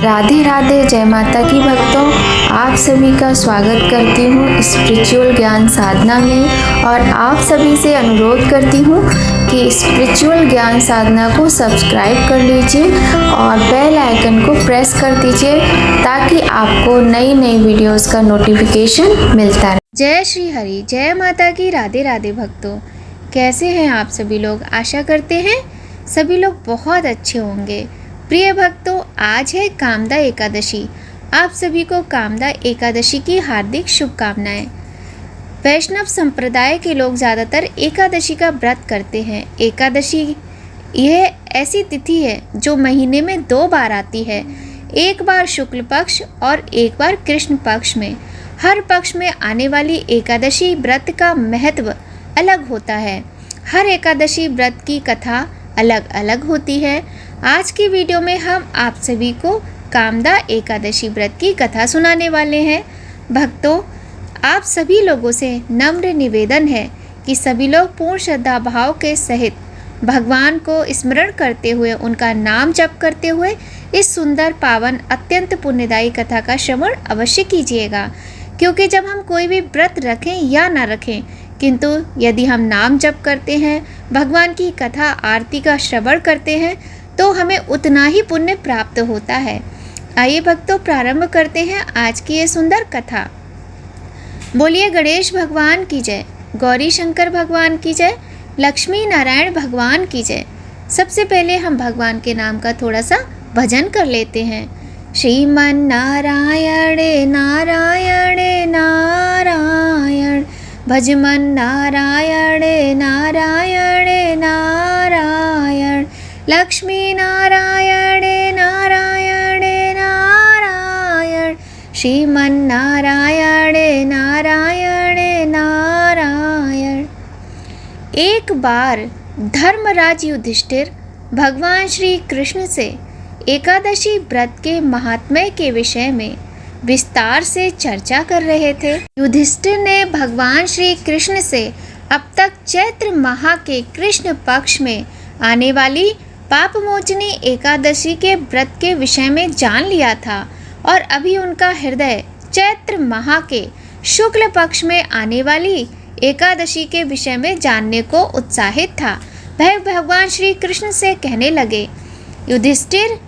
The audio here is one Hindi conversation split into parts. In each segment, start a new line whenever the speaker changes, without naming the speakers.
राधे राधे, जय माता की भक्तों। आप सभी का स्वागत करती हूँ स्पिरिचुअल ज्ञान साधना में और आप सभी से अनुरोध करती हूँ कि स्पिरिचुअल ज्ञान साधना को सब्सक्राइब कर लीजिए और बेल आइकन को प्रेस कर दीजिए ताकि आपको नई नई वीडियोस का नोटिफिकेशन मिलता रहे। जय श्री हरि, जय माता की। राधे राधे भक्तों, कैसे हैं आप सभी लोग? आशा करते हैं सभी लोग बहुत अच्छे होंगे। प्रिय भक्तों, आज है कामदा एकादशी। आप सभी को कामदा एकादशी की हार्दिक शुभकामनाएं। वैष्णव संप्रदाय के लोग ज़्यादातर एकादशी का व्रत करते हैं। एकादशी यह ऐसी तिथि है जो महीने में 2 बार आती है, एक बार शुक्ल पक्ष और एक बार कृष्ण पक्ष में। हर पक्ष में आने वाली एकादशी व्रत का महत्व अलग होता है। हर एकादशी व्रत की कथा अलग अलग होती है। आज की वीडियो में हम आप सभी को कामदा एकादशी व्रत की कथा सुनाने वाले हैं। भक्तों, आप सभी लोगों से नम्र निवेदन है कि सभी लोग पूर्ण श्रद्धा भाव के सहित भगवान को स्मरण करते हुए, उनका नाम जप करते हुए इस सुंदर पावन अत्यंत पुण्यदायी कथा का श्रवण अवश्य कीजिएगा। क्योंकि जब हम कोई भी व्रत रखें या ना रखें, किंतु यदि हम नाम जप करते हैं, भगवान की कथा आरती का श्रवण करते हैं, तो हमें उतना ही पुण्य प्राप्त होता है। आइए भक्तों, प्रारंभ करते हैं आज की ये सुंदर कथा। बोलिए गणेश भगवान की जय, गौरी शंकर भगवान की जय, लक्ष्मी नारायण भगवान की जय। सबसे पहले हम भगवान के नाम का थोड़ा सा भजन कर लेते हैं। श्रीमन नारायण नारायण नारायण, भजमन नारायण नारायण नारायण, लक्ष्मी नारायण नारायण नारायण, श्रीमन नारायण नारायण नारायण। एक बार धर्मराज युधिष्ठिर भगवान श्री कृष्ण से एकादशी व्रत के महात्म्य के विषय में विस्तार से चर्चा कर रहे थे। युधिष्ठिर ने भगवान श्री कृष्ण से अब तक चैत्र माह के कृष्ण पक्ष में आने वाली पापमोचनी एकादशी के व्रत के विषय में जान लिया था और अभी उनका हृदय चैत्र माह के शुक्ल पक्ष में आने वाली एकादशी के विषय में जानने को उत्साहित था। वह भगवान श्री कृष्ण से कहने लगे। युधिष्ठिर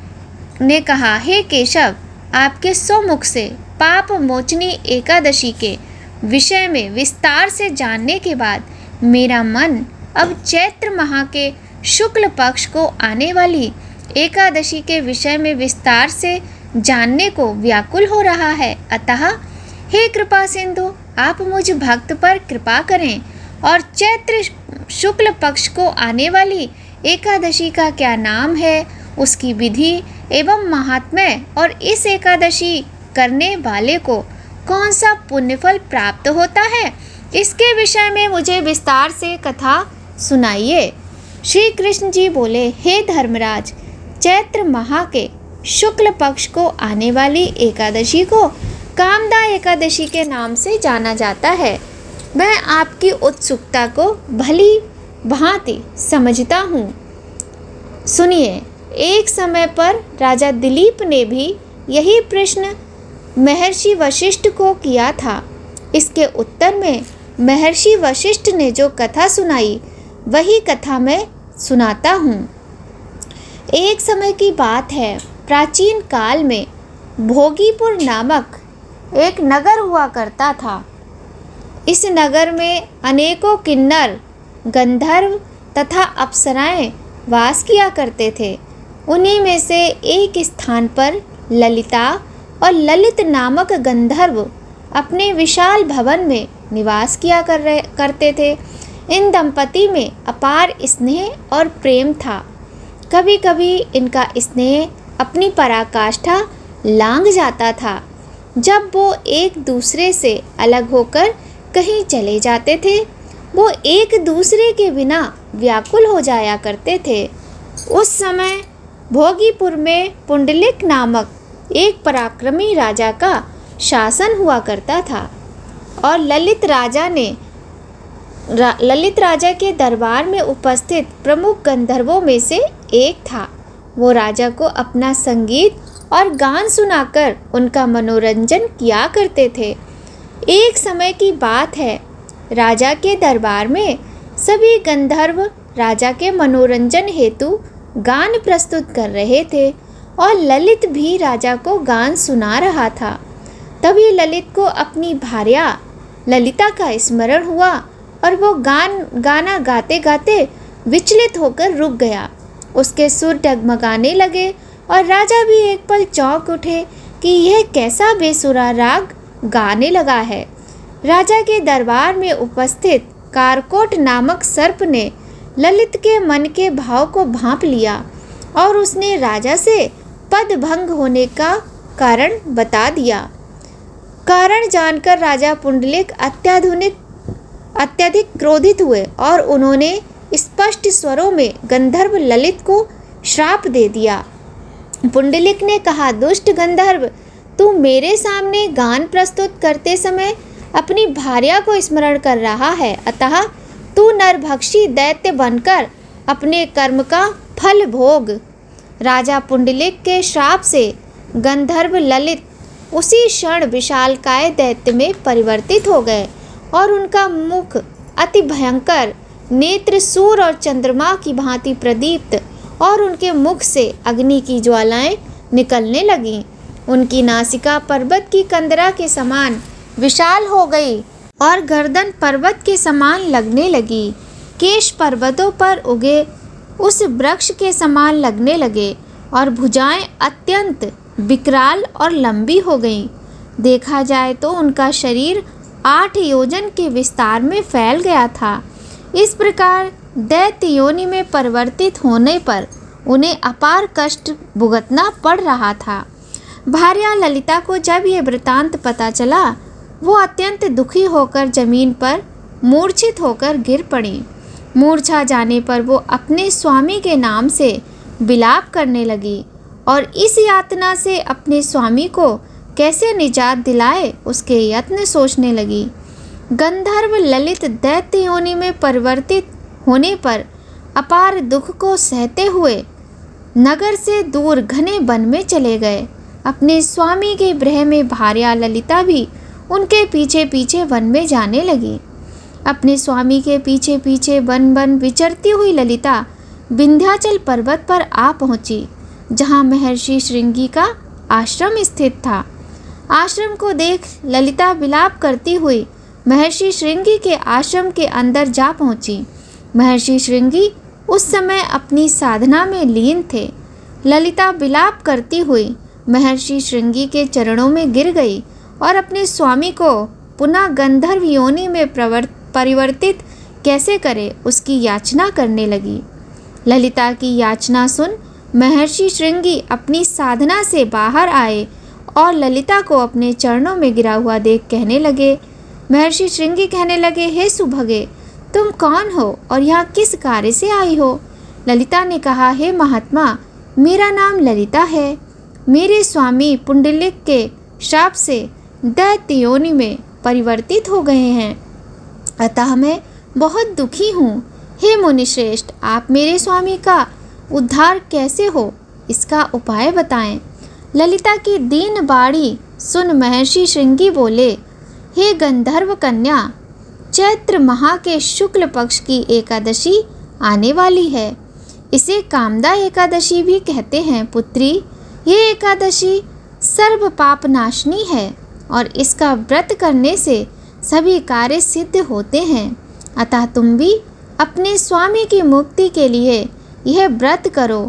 ने कहा, हे केशव, आपके सम्मुख से पाप मोचनी एकादशी के विषय में विस्तार से जानने के बाद मेरा मन अब चैत्र माह के शुक्ल पक्ष को आने वाली एकादशी के विषय में विस्तार से जानने को व्याकुल हो रहा है। अतः हे कृपा सिंधु, आप मुझ भक्त पर कृपा करें और चैत्र शुक्ल पक्ष को आने वाली एकादशी का क्या नाम है, उसकी विधि एवं महात्म्य और इस एकादशी करने वाले को कौन सा पुण्यफल प्राप्त होता है, इसके विषय में मुझे विस्तार से कथा सुनाइए। श्री कृष्ण जी बोले, हे धर्मराज, चैत्र माह के शुक्ल पक्ष को आने वाली एकादशी को कामदा एकादशी के नाम से जाना जाता है। मैं आपकी उत्सुकता को भली भांति समझता हूँ। सुनिए, एक समय पर राजा दिलीप ने भी यही प्रश्न महर्षि वशिष्ठ को किया था। इसके उत्तर में महर्षि वशिष्ठ ने जो कथा सुनाई, वही कथा मैं सुनाता हूँ। एक समय की बात है, प्राचीन काल में भोगीपुर नामक एक नगर हुआ करता था। इस नगर में अनेकों किन्नर, गंधर्व तथा अप्सराएं वास किया करते थे। उन्हीं में से एक स्थान पर ललिता और ललित नामक गंधर्व अपने विशाल भवन में निवास किया करते थे। इन दंपति में अपार स्नेह और प्रेम था। कभी कभी इनका स्नेह अपनी पराकाष्ठा लांघ जाता था। जब वो एक दूसरे से अलग होकर कहीं चले जाते थे, वो एक दूसरे के बिना व्याकुल हो जाया करते थे। उस समय भोगीपुर में पुंडलिक नामक एक पराक्रमी राजा का शासन हुआ करता था और ललित राजा के दरबार में उपस्थित प्रमुख गंधर्वों में से एक था। वो राजा को अपना संगीत और गान सुनाकर उनका मनोरंजन किया करते थे। एक समय की बात है, राजा के दरबार में सभी गंधर्व राजा के मनोरंजन हेतु गान प्रस्तुत कर रहे थे और ललित भी राजा को गान सुना रहा था। तभी ललित को अपनी भार्या ललिता का स्मरण हुआ और वो गाना गाते गाते विचलित होकर रुक गया। उसके सुर डगमगाने लगे और राजा भी एक पल चौंक उठे कि यह कैसा बेसुरा राग गाने लगा है। राजा के दरबार में उपस्थित कारकोट नामक सर्प ने ललित के मन के भाव को भांप लिया और उसने राजा से पदभंग होने का कारण बता दिया। कारण जानकर राजा पुंडलिक अत्यधिक क्रोधित हुए और उन्होंने स्पष्ट स्वरों में गंधर्व ललित को श्राप दे दिया। पुंडलिक ने कहा, दुष्ट गंधर्व, तू मेरे सामने गान प्रस्तुत करते समय अपनी भार्या को स्मरण कर रहा है, अतः तू नरभक्षी दैत्य बनकर अपने कर्म का फल भोग। राजा पुंडलिक के श्राप से गंधर्व ललित उसी क्षण विशालकाय दैत्य में परिवर्तित हो गए और उनका मुख अति भयंकर, नेत्र सूर्य और चंद्रमा की भांति प्रदीप्त और उनके मुख से अग्नि की ज्वालाएं निकलने लगीं। उनकी नासिका पर्वत की कंदरा के समान विशाल हो गई और गर्दन पर्वत के समान लगने लगी। केश पर्वतों पर उगे उस वृक्ष के समान लगने लगे और भुजाएं अत्यंत विकराल और लंबी हो गईं। देखा जाए तो उनका शरीर 8 योजन के विस्तार में फैल गया था। इस प्रकार दैत्य योनि में परिवर्तित होने पर उन्हें अपार कष्ट भुगतना पड़ रहा था। भार्या ललिता को जब यह वृतांत पता चला, वो अत्यंत दुखी होकर जमीन पर मूर्छित होकर गिर पड़ी। मूर्छा जाने पर वो अपने स्वामी के नाम से विलाप करने लगी और इस यातना से अपने स्वामी को कैसे निजात दिलाए उसके यत्न सोचने लगी। गंधर्व ललित दैत्य योनि में परिवर्तित होने पर अपार दुख को सहते हुए नगर से दूर घने वन में चले गए। अपने स्वामी के गृह में भार्या ललिता भी उनके पीछे पीछे वन में जाने लगी। अपने स्वामी के पीछे पीछे वन वन विचरती हुई ललिता विंध्याचल पर्वत पर आ पहुंची, जहां महर्षि श्रृंगी का आश्रम स्थित था। आश्रम को देख ललिता विलाप करती हुई महर्षि श्रृंगी के आश्रम के अंदर जा पहुंची। महर्षि श्रृंगी उस समय अपनी साधना में लीन थे। ललिता विलाप करती हुई महर्षि श्रृंगी के चरणों में गिर गई और अपने स्वामी को पुनः गंधर्व योनि में परिवर्तित कैसे करे उसकी याचना करने लगी। ललिता की याचना सुन महर्षि श्रृंगी अपनी साधना से बाहर आए और ललिता को अपने चरणों में गिरा हुआ देख कहने लगे। महर्षि श्रृंगी कहने लगे, हे सुभगे, तुम कौन हो और यहाँ किस कार्य से आई हो? ललिता ने कहा, हे महात्मा, मेरा नाम ललिता है। मेरे स्वामी पुंडलिक के श्राप से दैत्य योनि में परिवर्तित हो गए हैं, अतः मैं बहुत दुखी हूँ। हे मुनिश्रेष्ठ, आप मेरे स्वामी का उद्धार कैसे हो, इसका उपाय बताएं। ललिता की दीन बाणी सुन महर्षि श्रृंगी बोले, हे गंधर्व कन्या, चैत्र माह के शुक्ल पक्ष की एकादशी आने वाली है। इसे कामदा एकादशी भी कहते हैं। पुत्री, ये एकादशी सर्व पाप नाशनी है और इसका व्रत करने से सभी कार्य सिद्ध होते हैं। अतः तुम भी अपने स्वामी की मुक्ति के लिए यह व्रत करो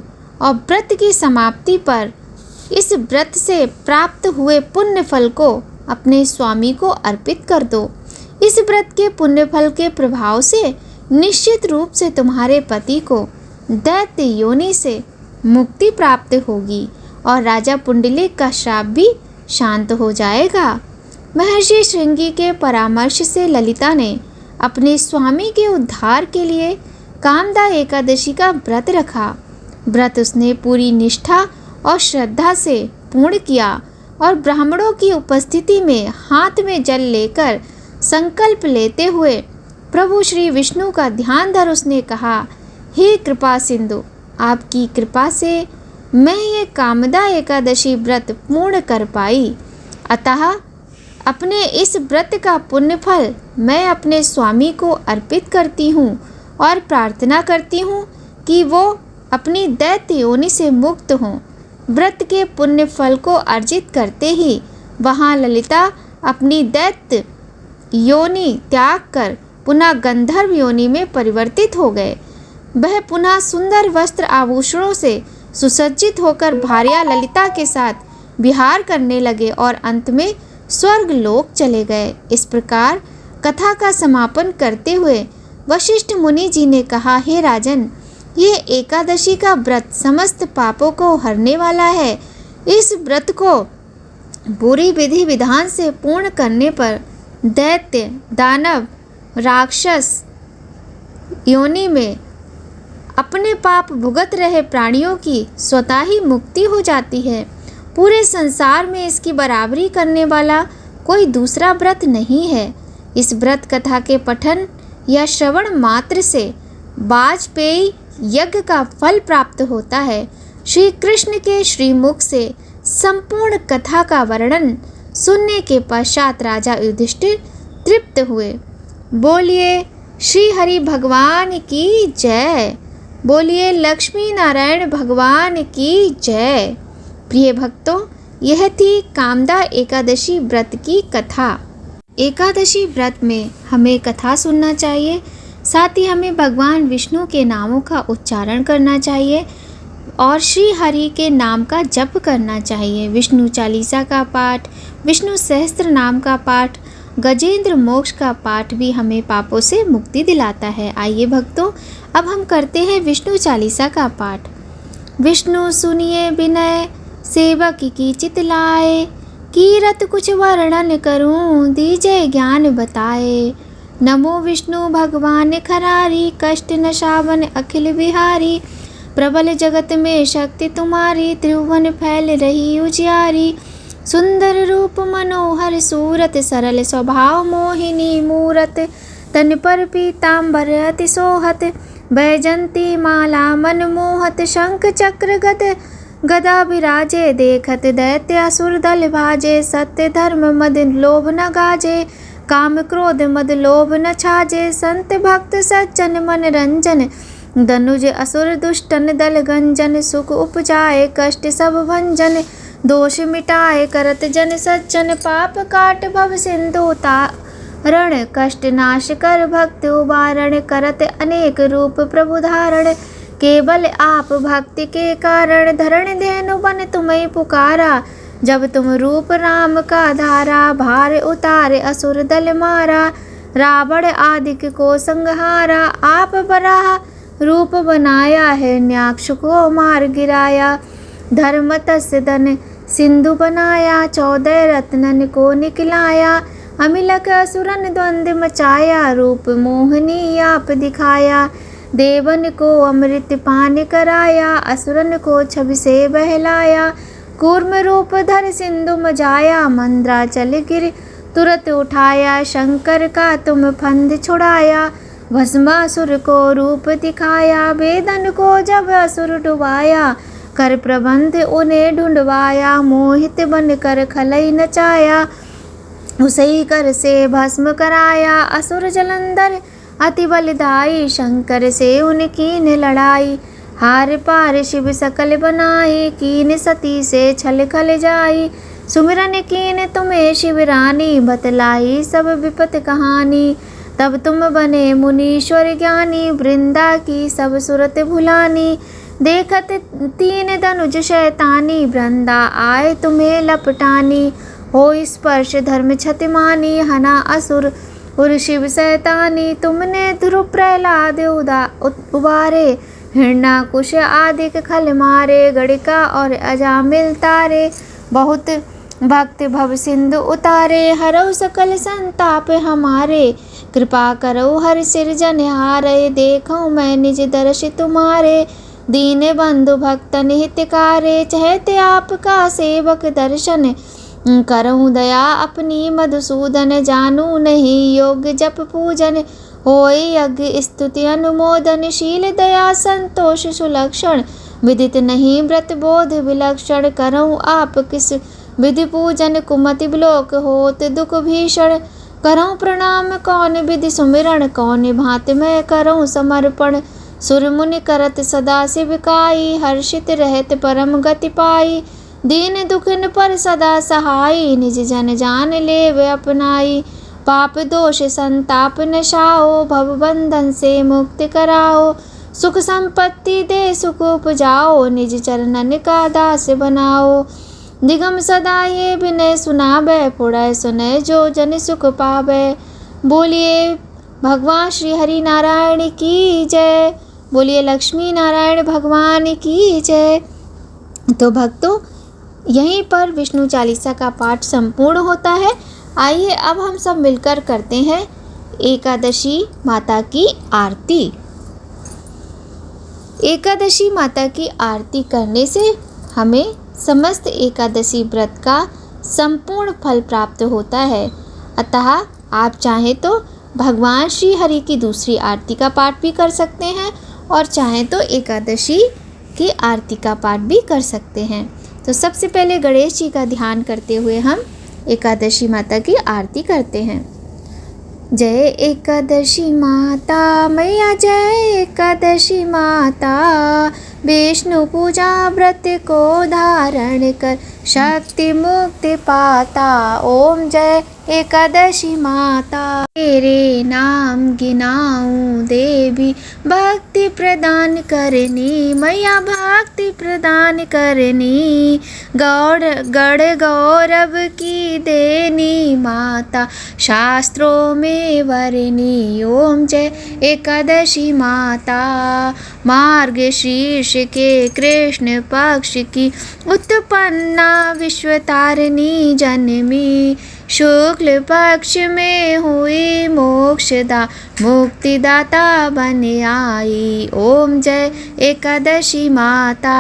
और व्रत की समाप्ति पर इस व्रत से प्राप्त हुए पुण्य फल को अपने स्वामी को अर्पित कर दो। इस व्रत के पुण्य फल के प्रभाव से निश्चित रूप से तुम्हारे पति को दैत्य योनि से मुक्ति प्राप्त होगी और राजा पुंडलिक का श्राप भी शांत हो जाएगा। महर्षि श्रृंगी के परामर्श से ललिता ने अपने स्वामी के उद्धार के लिए कामदा एकादशी का व्रत रखा। व्रत उसने पूरी निष्ठा और श्रद्धा से पूर्ण किया और ब्राह्मणों की उपस्थिति में हाथ में जल लेकर संकल्प लेते हुए प्रभु श्री विष्णु का ध्यान धर उसने कहा, हे कृपा सिंधु, आपकी कृपा से मैं ये कामदा एकादशी व्रत पूर्ण कर पाई। अतः अपने इस व्रत का पुण्य फल मैं अपने स्वामी को अर्पित करती हूँ और प्रार्थना करती हूँ कि वो अपनी दैत्य योनि से मुक्त हों। व्रत के पुण्य फल को अर्जित करते ही वहाँ ललिता अपनी दैत्य योनि त्याग कर पुनः गंधर्व योनि में परिवर्तित हो गए। वह पुनः सुंदर वस्त्र आभूषणों से सुसज्जित होकर भार्या ललिता के साथ विहार करने लगे और अंत में स्वर्ग लोक चले गए। इस प्रकार कथा का समापन करते हुए वशिष्ठ मुनि जी ने कहा, हे राजन, ये एकादशी का व्रत समस्त पापों को हरने वाला है। इस व्रत को पूरी विधि विधान से पूर्ण करने पर दैत्य, दानव, राक्षस योनि में अपने पाप भुगत रहे प्राणियों की स्वतः ही मुक्ति हो जाती है। पूरे संसार में इसकी बराबरी करने वाला कोई दूसरा व्रत नहीं है। इस व्रत कथा के पठन या श्रवण मात्र से वाजपेयी यज्ञ का फल प्राप्त होता है। श्री कृष्ण के श्रीमुख से संपूर्ण कथा का वर्णन सुनने के पश्चात राजा युधिष्ठिर तृप्त हुए। बोलिए श्री हरि भगवान की जय। बोलिए लक्ष्मी नारायण भगवान की जय। प्रिय भक्तों, यह थी कामदा एकादशी व्रत की कथा। एकादशी व्रत में हमें कथा सुनना चाहिए, साथ ही हमें भगवान विष्णु के नामों का उच्चारण करना चाहिए और श्री हरि के नाम का जप करना चाहिए। विष्णु चालीसा का पाठ, विष्णु सहस्त्र नाम का पाठ, गजेंद्र मोक्ष का पाठ भी हमें पापों से मुक्ति दिलाता है। आइए भक्तों, अब हम करते हैं विष्णु चालीसा का पाठ। विष्णु सुनिए विनय सेवक की चित लाए, कीरत कुछ वर्णन करूं दीजय ज्ञान बताए। नमो विष्णु भगवान खरारी, कष्ट नशावन अखिल बिहारी। प्रबल जगत में शक्ति तुम्हारी, त्रिभुवन फैल रही उजियारी। सुंदर रूप मनोहर सूरत, सरल स्वभाव मोहिनी मूरत। तन पर पीताम्बर अति सोहत, बैजंती माला मन मोहत। शंख चक्र गदा विराजे, देखत दैत्य असुर दल भाजे। सत्य धर्म मद लोभ न गाजे, काम क्रोध मद लोभ न छाजे। संत भक्त सज्जन मन रंजन, धनुज असुर दुष्टन दल गंजन। सुख उपजाए कष्ट सब भंजन, दोष मिटाए करत जन सज्जन। पाप काट भव सिंधु तारण, कष्ट नाश कर भक्त उबारण। करत अनेक रूप प्रभु धारण, केवल आप भक्ति के कारण। धरण धेनु बन तुम्हें पुकारा, जब तुम रूप राम का धारा। भार उतारे असुर दल मारा, रावण आदिक को संहारा। आप बराह रूप बनाया है, न्याक्ष को मार गिराया। धर्म तस्य धन सिंधु बनाया, 14 रत्नन को निकलाया। अमिलक असुरन द्वंद्व मचाया, रूप मोहनी आप दिखाया। देवन को अमृत पान कराया, असुरन को छवि से बहलाया। कूर्म रूप धर सिंधु मजाया, मंद्राचल गिर तुरंत उठाया। शंकर का तुम फंद छुड़ाया, भस्मासुर को रूप दिखाया। वेदन को जब असुर डुबाया, कर प्रबंध उन्हें ढूंढवाया। मोहित बन कर खलई नचाया, उसे कर से भस्म कराया। असुर जलंधर अति बलदाई, शंकर से उनकी ने लड़ाई। हार पार शिव सकल बनाई, कीन सती से छल खल जाई। सुमिरन कीन तुम्हें शिव रानी, बतलाई सब विपत कहानी। तब तुम बने मुनीश्वर ज्ञानी, वृंदा की सब सुरत भुलानी। देखत 3 धनुज शैतानी, वृंदा आए तुम्हें लपटानी। हो स्पर्श धर्म छतिमानी, हना असुर उर शिव शैतानी। तुमने ध्रुव प्रहलाद उबारे, हिरण्याकुश आदिक खल मारे। गणिका और अजामिल तारे, बहुत भक्त भव सिंधु उतारे। हरौ सकल संताप हमारे, कृपा करो हर सिरजनहारे। देखो मैं निज दर्श तुम्हारे, दीन बंधु भक्तन हितकारे। चाहते आपका सेवक दर्शन, करऊँ दया अपनी मधुसूदन। जानू नहीं योग जप पूजन, होय यज्ञ स्तुति अनुमोदन। शील दया संतोष सुलक्षण, विदित नहीं व्रत बोध विलक्षण, करऊँ आप किस विधि पूजन, कुमति विलोक होत दुख भीषण। करऊँ प्रणाम कौन विधि सुमिरन, कौन भांति मैं करऊँ समर्पण। सुर मुनि करत सदा शिवकाई, हर्षित रहत परम गति पाई। दीन दुखिन पर सदा सहाई, निज जन जान लेव अपनाई। पाप दोष संताप नशाओ, भव बंधन से मुक्ति कराओ। सुख संपत्ति दे सुख उपजाओ, निज चरणन का दास बनाओ। निगम सदा ये विनय सुनावे, पुरय सुनय जो जन सुख पावे। बोलिए भगवान श्री हरि नारायण की जय, बोलिए लक्ष्मी नारायण भगवान की जय। तो भक्तों, यहीं पर विष्णु चालीसा का पाठ संपूर्ण होता है। आइए अब हम सब मिलकर करते हैं एकादशी माता की आरती। एकादशी माता की आरती करने से हमें समस्त एकादशी व्रत का संपूर्ण फल प्राप्त होता है। अतः आप चाहें तो भगवान श्री हरि की दूसरी आरती का पाठ भी कर सकते हैं और चाहें तो एकादशी की आरती का पाठ भी कर सकते हैं। तो सबसे पहले गणेश जी का ध्यान करते हुए हम एकादशी माता की आरती करते हैं। जय एकादशी माता मैया, जय एकादशी माता। विष्णु पूजा व्रत को धारण कर, शक्ति मुक्ति पाता। ओम जय एकादशी माता। तेरे नाम गिनाऊं देवी, भक्ति प्रदान करनी मैया, भक्ति प्रदान करनी। गढ़ गौरव की देनी माता, शास्त्रों में वरनी। ओम जय एकादशी माता। मार्ग शीर्ष के कृष्ण पक्ष की उत्पन्ना, विश्वतारिणी जन्मी। शुक्ल पक्ष में हुई मोक्षदा, मुक्तिदाता बन आई। ओम जय एकादशी माता।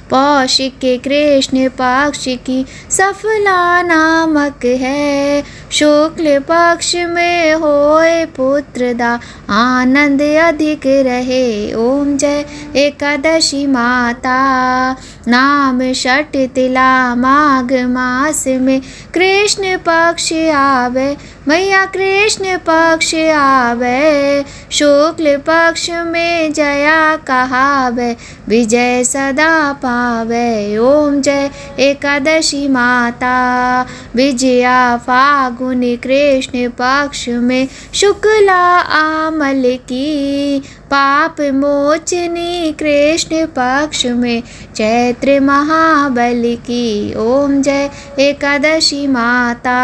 पौषिक के कृष्ण पक्ष की सफला नामक है, शुक्ल पक्ष में होए पुत्रदा, आनंद अधिक रहे। ओम जय एकादशी माता। नाम षट तिला माघ मास में कृष्ण पक्ष आवे मैया, कृष्ण पक्ष आवे। शुक्ल पक्ष में जया कहावे, विजय सदा पावे। ओम जय एकादशी माता। विजया फागुन कृष्ण पक्ष में शुक्ला आमल की, पाप मोचनी कृष्ण पक्ष में चैत्र महाबल की। ओम जय एकादशी माता।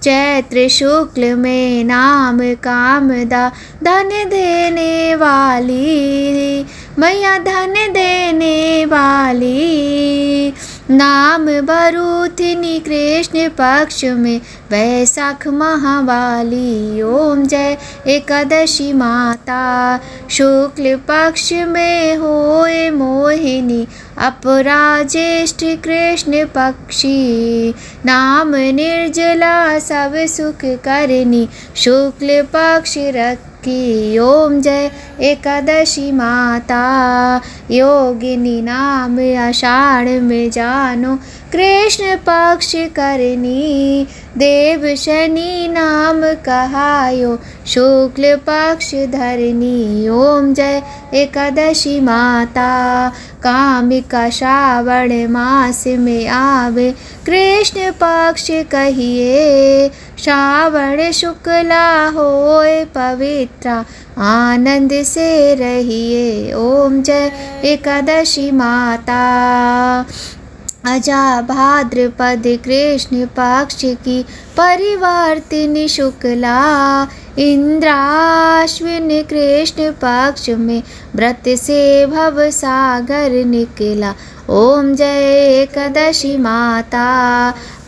चैत्र शुक्ल में नाम कामदा, धन देने वाली मैया, धन देने वाली। नाम बरूथिनी कृष्ण पक्ष में वैशाख महावाली। ओम जय एकादशी माता। शुक्ल पक्ष में होए मोहिनी, अपराजेष्ठ कृष्ण पक्षी। नाम निर्जला सब सुख करनी, शुक्ल पक्ष रखी। ओम जय एकादशी माता। योगिनी नाम आषाढ़ में जानो, कृष्ण पक्ष करनी। देव शनि नाम कहायो, शुक्ल पक्ष धरनी। ओम जय एकादशी माता। कामिका श्रावण मास में आवे, कृष्ण पक्ष कहिए। श्रावण शुक्ला होए पवित्रा, आनंद से रहिए। ओम जय एकादशी माता। अजा भाद्रपद कृष्ण पक्ष की परिवर्तिनी शुक्ला। इंद्राश्विन कृष्ण पक्ष में व्रत से भव सागर निकला। ओम जय एकादशी माता।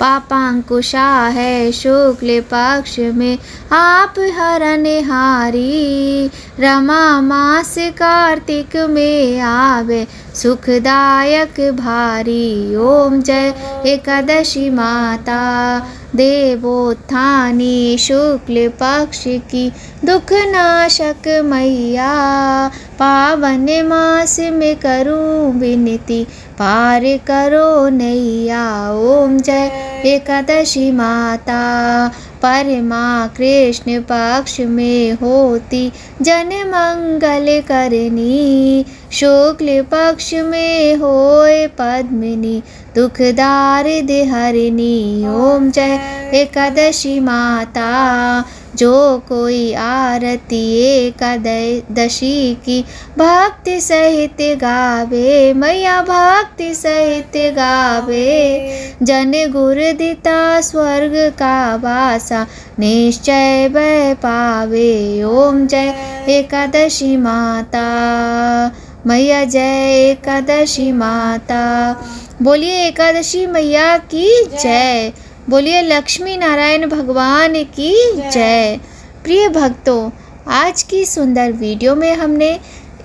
पापांकुशा है शुक्ल पक्ष में आप हरनहारी। रमा मास कार्तिक में आवे सुखदायक भारी। ओम जय एकादशी माता देवोत्थानी शुक्ल पक्ष की दुख नाशक मैया। पावन मास में करूं विनती पार करो नैया। ओम जय एकादशी माता परमा कृष्ण पक्ष में होती जन मंगल करनी। शुक्ल पक्ष में होए पद्मिनी दुखदार हरिणी। ओम जय एकादशी माता जो कोई आरती एकादशी की भक्ति सहित गावे मैया भक्ति सहित गावे। जन गुरु दिता स्वर्ग का वासा निश्चय वह पावे। ओम जय एकादशी माता मैया जय एकादशी माता। बोलिए एकादशी मैया की जय। बोलिए लक्ष्मी नारायण भगवान की जय। प्रिय भक्तों, आज की सुंदर वीडियो में हमने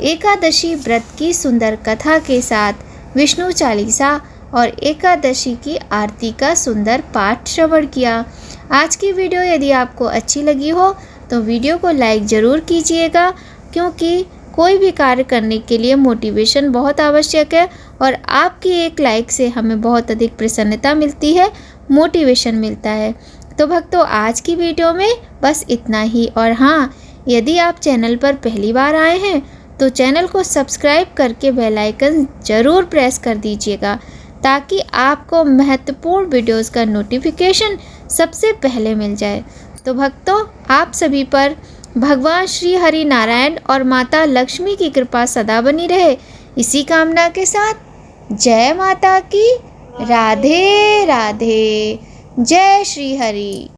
एकादशी व्रत की सुंदर कथा के साथ विष्णु चालीसा और एकादशी की आरती का सुंदर पाठ श्रवण किया। आज की वीडियो यदि आपको अच्छी लगी हो तो वीडियो को लाइक ज़रूर कीजिएगा, क्योंकि कोई भी कार्य करने के लिए मोटिवेशन बहुत आवश्यक है और आपकी एक लाइक से हमें बहुत अधिक प्रसन्नता मिलती है, मोटिवेशन मिलता है। तो भक्तों, आज की वीडियो में बस इतना ही। और हाँ, यदि आप चैनल पर पहली बार आए हैं तो चैनल को सब्सक्राइब करके बेल आइकन ज़रूर प्रेस कर दीजिएगा, ताकि आपको महत्वपूर्ण वीडियोस का नोटिफिकेशन सबसे पहले मिल जाए। तो भक्तों, आप सभी पर भगवान श्री हरि नारायण और माता लक्ष्मी की कृपा सदा बनी रहे, इसी कामना के साथ जय माता की। राधे राधे। जय श्री हरि।